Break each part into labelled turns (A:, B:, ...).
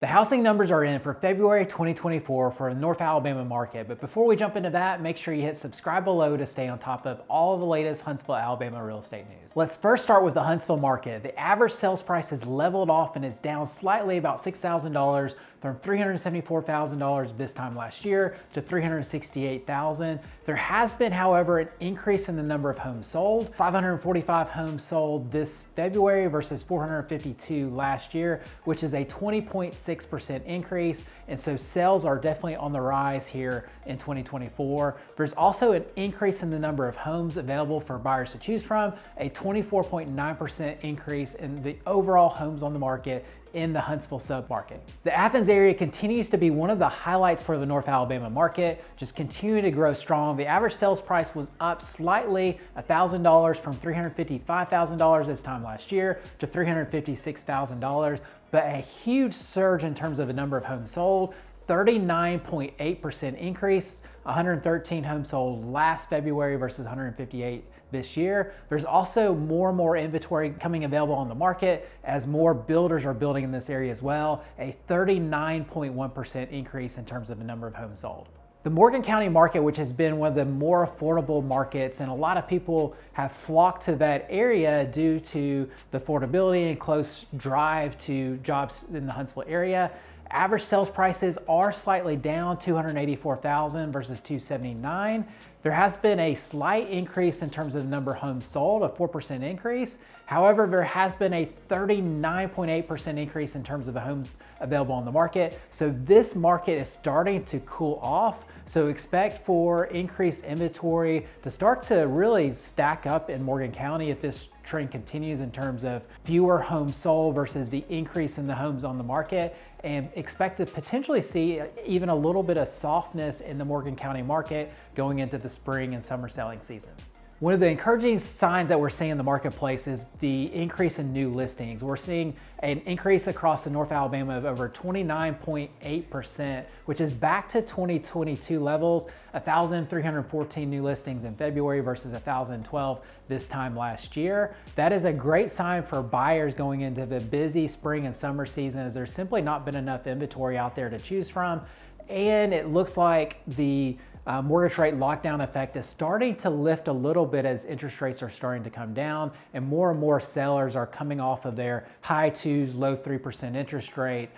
A: The housing numbers are in for February 2024 for the North Alabama market. But before we jump into that, make sure you hit subscribe below to stay on top of all of the latest Huntsville, Alabama real estate news. Let's first start with the Huntsville market. The average sales price has leveled off and is down slightly, about $6,000 from $374,000 this time last year to $368,000. There has been, however, an increase in the number of homes sold. 545 homes sold this February versus 452 last year, which is a 20.6% increase. And so sales are definitely on the rise here in 2024. There's also an increase in the number of homes available for buyers to choose from, a 24.9% increase in the overall homes on the market in the Huntsville submarket. The Athens area continues to be one of the highlights for the North Alabama market, just continuing to grow strong. The average sales price was up slightly, $1,000 from $355,000 this time last year to $356,000, but a huge surge in terms of the number of homes sold. 39.8% increase, 113 homes sold last February versus 158 this year. There's also more and more inventory coming available on the market as more builders are building in this area as well, a 39.1% increase in terms of the number of homes sold. The Morgan County market, which has been one of the more affordable markets, and a lot of people have flocked to that area due to the affordability and close drive to jobs in the Huntsville area. Average sales prices are slightly down, $284,000 versus $279,000. There has been a slight increase in terms of the number of homes sold, a 4% increase. However, there has been a 39.8% increase in terms of the homes available on the market. So this market is starting to cool off. So expect for increased inventory to start to really stack up in Morgan County if this trend continues in terms of fewer homes sold versus the increase in the homes on the market, and expect to potentially see even a little bit of softness in the Morgan County market going into the spring and summer selling season. One of the encouraging signs that we're seeing in the marketplace is the increase in new listings. We're seeing an increase across the North Alabama of over 29.8%, which is back to 2022 levels, 1,314 new listings in February versus 1,012 this time last year. That is a great sign for buyers going into the busy spring and summer season, as there's simply not been enough inventory out there to choose from. And it looks like the mortgage rate lockdown effect is starting to lift a little bit as interest rates are starting to come down, and more sellers are coming off of their high 2s, low 3% interest rate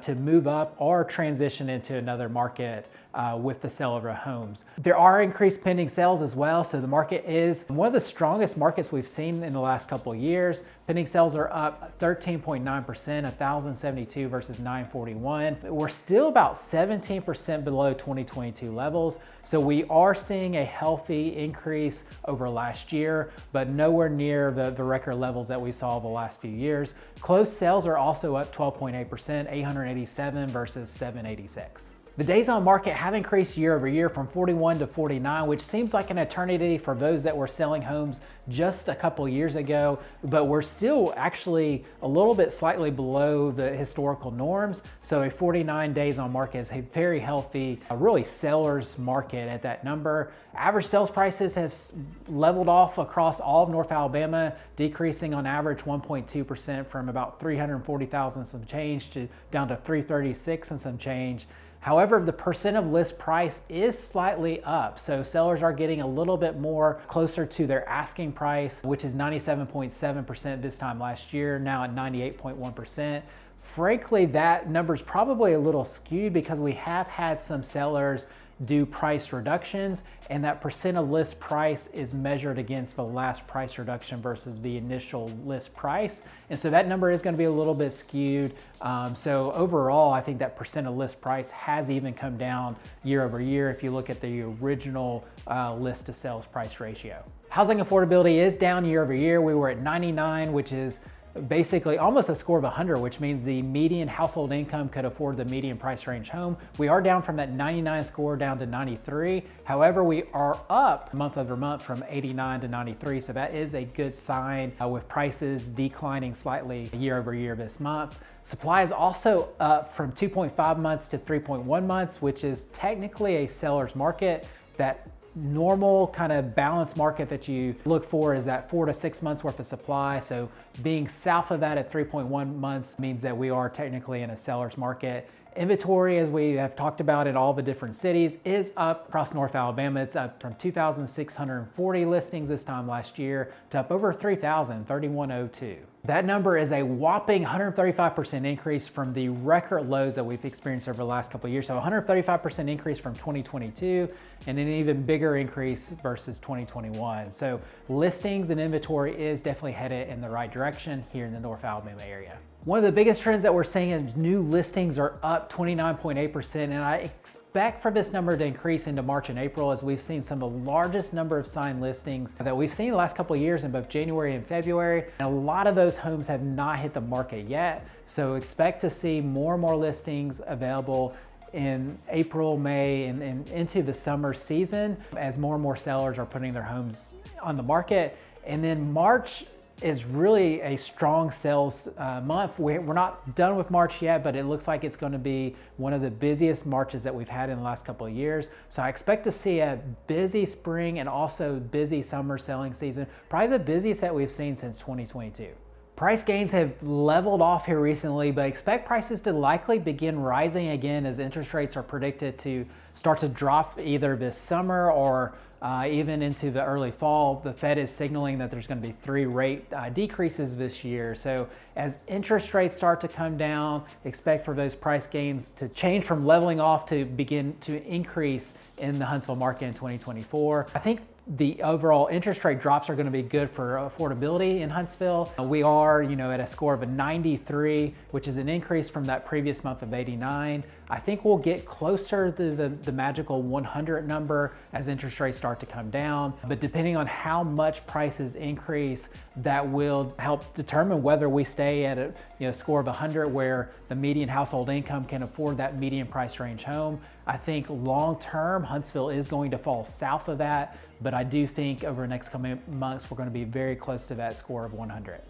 A: to move up or transition into another market with the sale of their homes. There are increased pending sales as well, so the market is one of the strongest markets we've seen in the last couple of years. Pending sales are up 13.9%, 1,072 versus 941. We're still about 17% below 2022 levels, so we are seeing a healthy increase over last year, but nowhere near the record levels that we saw the last few years. Closed sales are also up 12.8%, 887 versus 786. The days on market have increased year over year from 41 to 49, which seems like an eternity for those that were selling homes just a couple years ago, but we're still actually a little bit slightly below the historical norms. So a 49 days on market is a very healthy, really seller's market at that number. Average sales prices have leveled off across all of North Alabama, decreasing on average 1.2% from about 340,000 some change to down to 336 and some change. However, the percent of list price is slightly up, so sellers are getting a little bit more closer to their asking price, which is 97.7% this time last year, now at 98.1%. Frankly, that number is probably a little skewed because we have had some sellers do price reductions, and that percent of list price is measured against the last price reduction versus the initial list price. And so that number is going to be a little bit skewed. So overall, I think that percent of list price has even come down year over year if you look at the original list to sales price ratio. Housing affordability is down year over year. We were at 99, which is basically almost a score of 100, which means the median household income could afford the median price range home. We are down from that 99 score down to 93. However, we are up month over month from 89 to 93. So that is a good sign with prices declining slightly year over year this month. Supply is also up from 2.5 months to 3.1 months, which is technically a seller's market. That normal kind of balanced market that you look for is that 4 to 6 months worth of supply. So being south of that at 3.1 months means that we are technically in a seller's market. Inventory, as we have talked about in all the different cities, is up across North Alabama. It's up from 2,640 listings this time last year to up over 3,000, 3,102. That number is a whopping 135% increase from the record lows that we've experienced over the last couple of years. So 135% increase from 2022 and an even bigger increase versus 2021. So listings and inventory is definitely headed in the right direction here in the North Alabama area. One of the biggest trends that we're seeing is new listings are up 29.8%, and I expect for this number to increase into March and April as we've seen some of the largest number of signed listings that we've seen the last couple of years in both January and February. And a lot of those homes have not hit the market yet, so expect to see more and more listings available in April, May, and into the summer season as more and more sellers are putting their homes on the market. And then March is really a strong sales month. We're not done with March yet, but it looks like it's going to be one of the busiest Marches that we've had in the last couple of years. So I expect to see a busy spring and also busy summer selling season, probably the busiest that we've seen since 2022. Price gains have leveled off here recently, but expect prices to likely begin rising again as interest rates are predicted to start to drop either this summer or even into the early fall. The Fed is signaling that there's going to be 3 rate decreases this year. So as interest rates start to come down, expect for those price gains to change from leveling off to begin to increase in the Huntsville market in 2024. I think the overall interest rate drops are going to be good for affordability in Huntsville. We are, at a score of a 93, which is an increase from that previous month of 89. I think we'll get closer to the magical 100 number as interest rates start to come down. But depending on how much prices increase, that will help determine whether we stay at a score of 100 where the median household income can afford that median price range home. I think long term, Huntsville is going to fall south of that, but I do think over the next coming months, we're going to be very close to that score of 100.